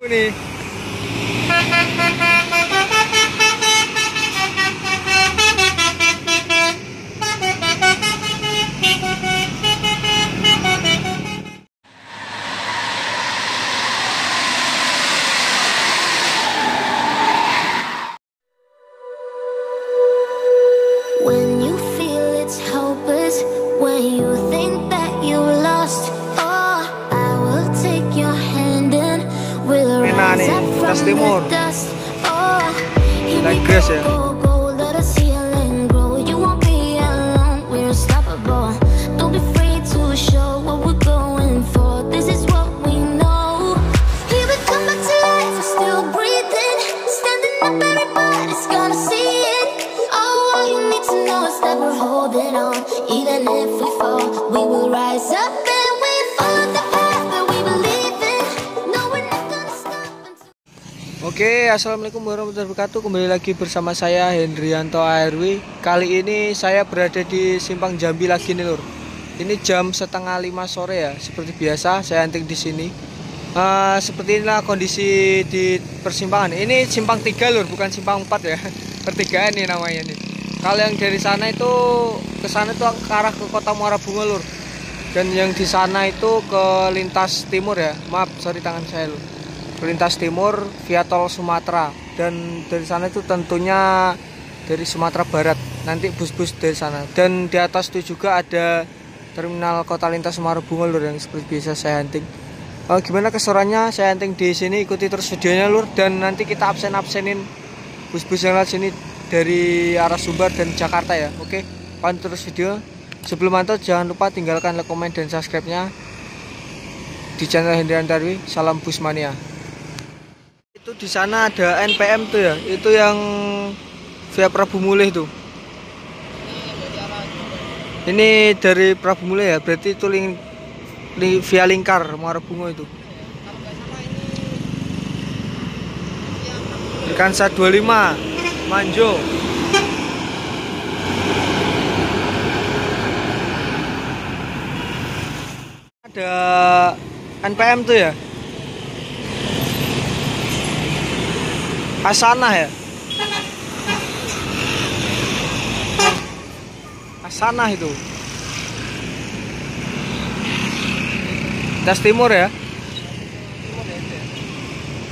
Nih. When you feel it's hopeless, when you think that you lost, oh, I will take your hand and we'll rise up from the dust. Oh, here we go, go, let us heal and grow. You won't be alone, we're unstoppable. Don't be afraid to show what we're going for. This is what we know. Here we come back to life, we're still breathing. Standing up, everybody's gonna see it. Oh, all you need to know is that we're holding on. Even if we fall, we will rise up and we follow the path that we believe in. No, we're not gonna stop until... Oke, assalamualaikum warahmatullahi wabarakatuh. Kembali lagi bersama saya Hendrianto ARW. Kali ini saya berada di Simpang Jambi lagi nih lur. Ini jam 4:30 sore ya. Seperti biasa saya hunting di sini. Seperti inilah kondisi di persimpangan. Ini simpang 3 lur, bukan simpang 4 ya. Pertigaan nih namanya nih. Kalau yang dari sana itu ke sana itu ke arah ke Kota Muara Bunga lur. Dan yang di sana itu ke lintas timur ya. Maaf, sorry tangan saya lur. Lintas timur via tol Sumatera, dan dari sana itu tentunya dari Sumatera Barat, nanti bus-bus dari sana. Dan di atas itu juga ada terminal Kota Lintas Muara Bunga lur, yang seperti biasa saya hunting. Gimana keseruannya saya hunting di sini, ikuti terus videonya lur, dan nanti kita absen-absenin bus-bus yang lewat sini dari arah Sumbar dan Jakarta ya. Oke, pantau terus video. Sebelum mantau jangan lupa tinggalkan like, komen, dan subscribe-nya di channel Hendrianto ARW. Salam Busmania. Itu di sana ada NPM tuh ya, itu yang via Prabu Mulih tuh. Ini dari Prabu Mulih ya, berarti itu via Lingkar Muara Bunga itu. Kansa 25 Manjo. Ada NPM tuh ya. Hasanah ya. Hasanah itu. Das Timur ya.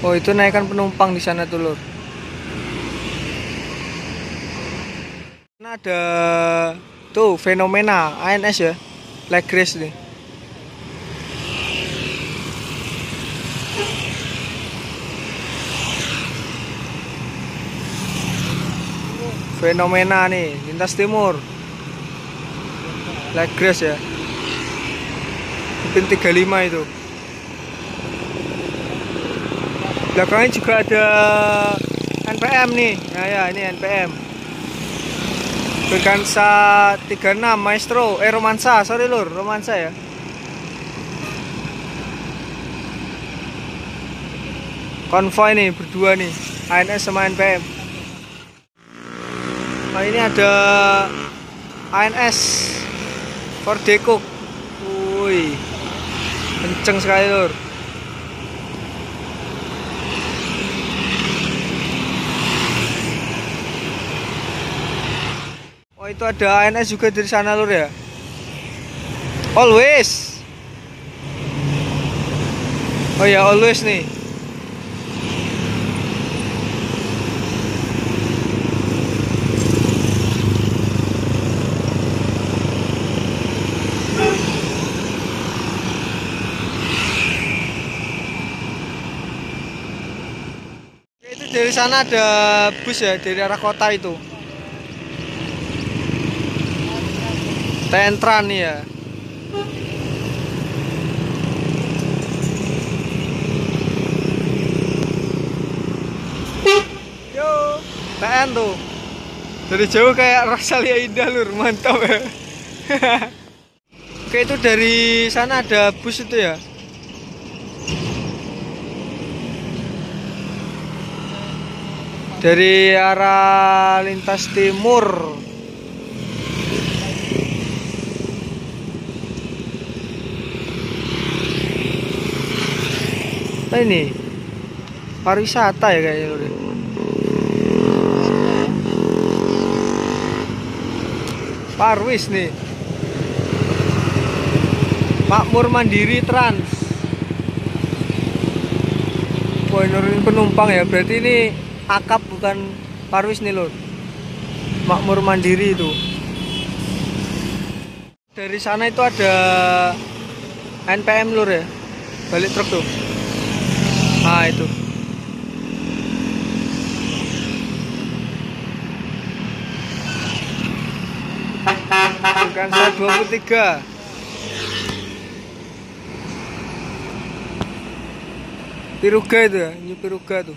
Oh, itu naikkan penumpang di sana tuh lur. Nah, ada tuh fenomena ANS ya. Like Grace nih. Fenomena nih, lintas timur. Like Grace ya. Pin 35 itu. Belakangnya juga ada NPM nih. Nah ya, ini NPM. Berkansa 36 Maestro, Romansa, sorry lur, Romansa ya. Konvoy nih berdua nih, ANS sama NPM. Nah, ini ada ANS Ford Dekok. Wih, kenceng sekali lur. Oh, itu ada ANS juga dari sana lur ya. Always. Oh ya, Always nih. Itu dari sana ada bus ya, dari arah kota itu. Tentran nih ya. Yo, TN tuh. Dari jauh kayak Rosalia Indah lur, mantap ya. Oke, itu dari sana ada bus itu ya. Dari arah lintas timur. Nah, ini pariwisata ya kayaknya lur. Parwis nih. Makmur Mandiri Trans. Wah, nurunin penumpang ya. Berarti ini akap bukan Parwis nih lur. Makmur Mandiri itu. Dari sana itu ada NPM lur ya. Balik truk tuh. Nah itu. Kansa 23. Piruga itu ya, New Piruga tuh.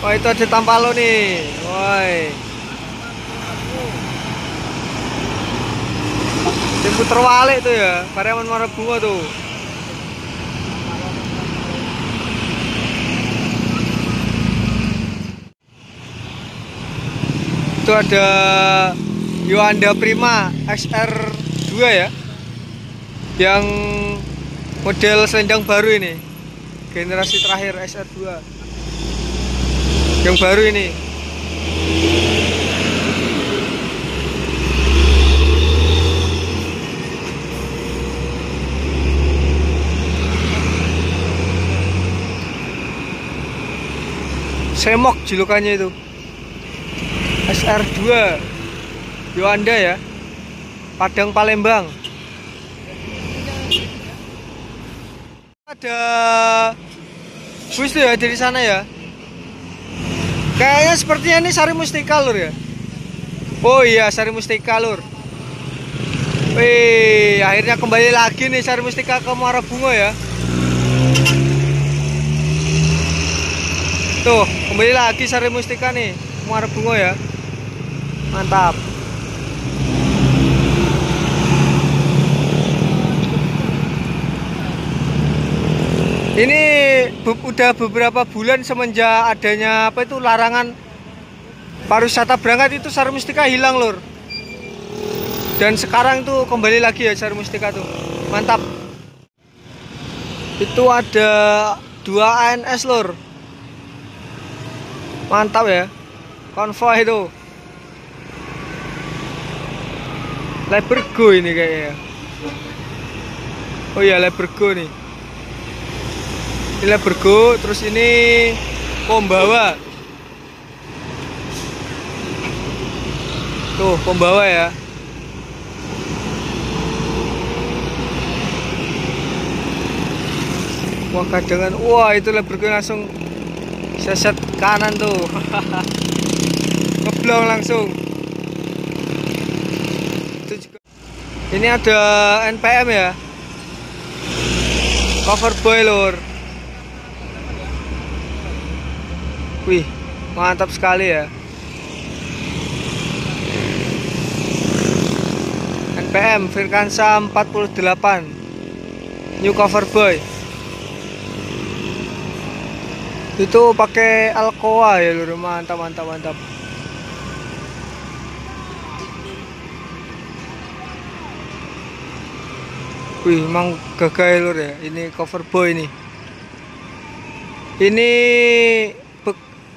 Oh itu ada Tampalo nih, woi. Tim puter walik tuh ya, Pariaman Muara Bungo tuh. Itu ada Yuanda Prima XR2 ya, yang model selendang baru ini, generasi terakhir XR2 yang baru ini. Semok julukannya itu, SR2 Yuanda ya, Padang Palembang. Ada bus tuh ya dari sana ya. Kayaknya sepertinya ini Sari Mustika lur ya. Oh iya, Sari Mustika lur. Wih, akhirnya kembali lagi nih Sari Mustika ke Muara Bungo ya. Tuh, kembali lagi Sari Mustika nih, Muara Bungo ya. Mantap. Ini udah beberapa bulan semenjak adanya apa itu larangan pariwisata berangkat itu Sari Mustika hilang lur. Dan sekarang tuh kembali lagi ya Sari Mustika tuh. Mantap. Itu ada 2 ANS lur. Mantap ya. Konvoy itu. Lebergo ini kayaknya. Oh iya, Lebergo nih. Ini Lebergo, terus ini Pembawa. Tuh, Pembawa ya. Wah, kadangan. Wah, itu Lebergo langsung seset kanan tuh. Ngeblong langsung. Itu juga. Ini ada NPM ya. Cover boy lur. Wih, mantap sekali ya. NPM Virkansa 48 New Cover Boy. Itu pakai Alcoa ya lur, mantap mantap mantap. Wih, emang gagah ya lur ya. Ini Cover Boy nih.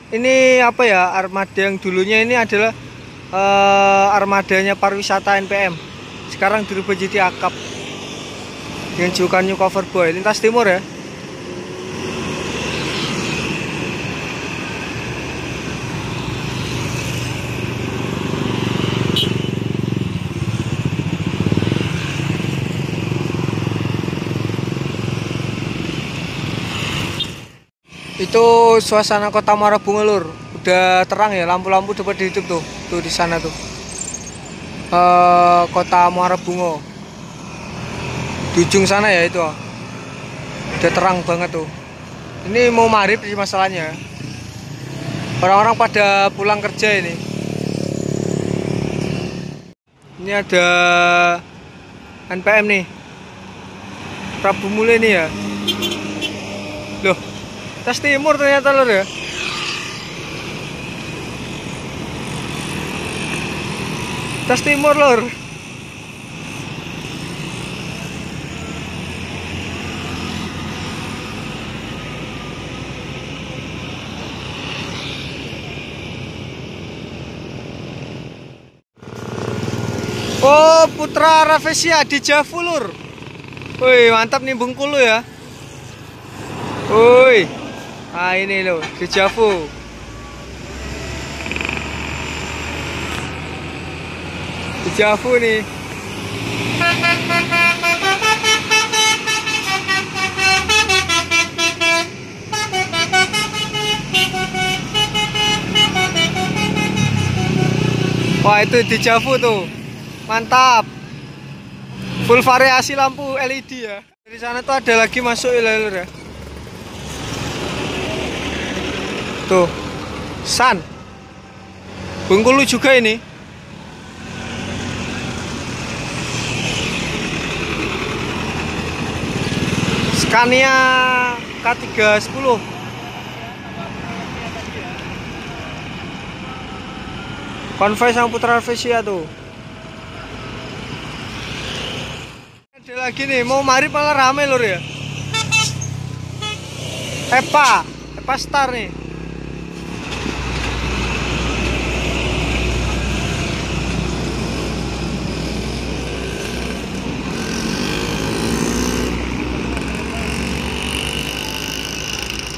Ini apa ya, armada yang dulunya ini adalah armadanya pariwisata NPM. Sekarang dirubah jadi akap dengan julukan New Cover Boy. Lintas Timur ya. Itu suasana kota Muara Bungo lur. Udah terang ya, lampu-lampu dapat ditutup tuh. Tuh di sana tuh. Kota Muara Bungo. Di ujung sana ya itu. Udah terang banget tuh. Ini mau maghrib sih masalahnya. Orang-orang pada pulang kerja ini. Ini ada NPM nih. Prabu Mule nih ya. Loh, Tas Timur ternyata lur ya. Tas timur lur. Oh, Putra Rafflesia di Javu lur. Woi, mantap nih Bengkulu ya. Woi. Ah ini loh, di Javu. Di Javu nih. Wah, itu di Javu tuh. Mantap. Full variasi lampu LED ya. Di sana tuh ada lagi masuk lur ya. Tuh. Sun. Bengkulu juga ini. Scania K310. Konvoy sama Putra Rafflesia tuh. Ada lagi nih, mau mari malah rame lur ya. Epa Star nih.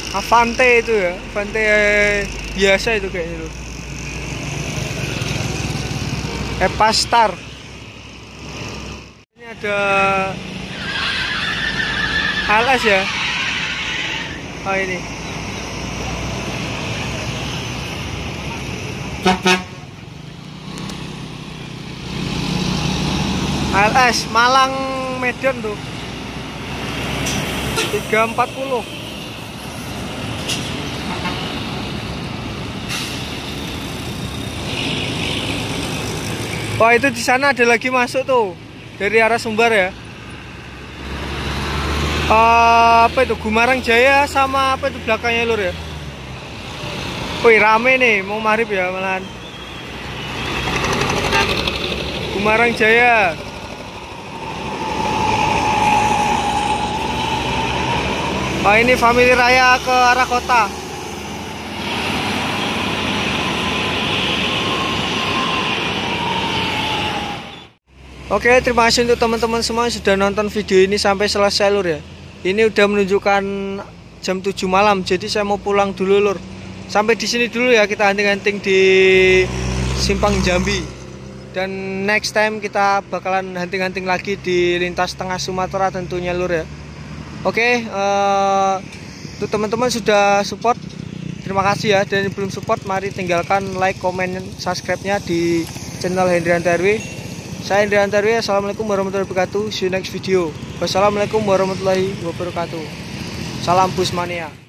Avante itu ya, Avante biasa itu kayaknya lur. Epa Star. Ini ada ALS ya. Oh ini. ALS Malang Medan tuh. 340. Wah, itu di sana ada lagi masuk tuh dari arah Sumbar ya. Apa itu Gumarang Jaya sama apa itu belakangnya lur ya. Wih, rame nih mau maghrib ya malahan. Gumarang Jaya. Oh, ini family raya ke arah kota. Oke, terima kasih untuk teman-teman semua yang sudah nonton video ini sampai selesai lur ya. Ini udah menunjukkan jam 7 malam, jadi saya mau pulang dulu lur. Sampai di sini dulu ya, kita hunting-hunting di Simpang Jambi. Dan next time kita bakalan hunting-hunting lagi di lintas tengah Sumatera tentunya lur ya. Oke, untuk teman-teman sudah support, terima kasih ya. Dan yang belum support, mari tinggalkan like, komen, subscribe-nya di channel Hendrianto RW. Saya Hendrianto RW, assalamualaikum warahmatullahi wabarakatuh. See you next video. Wassalamualaikum warahmatullahi wabarakatuh. Salam Busmania.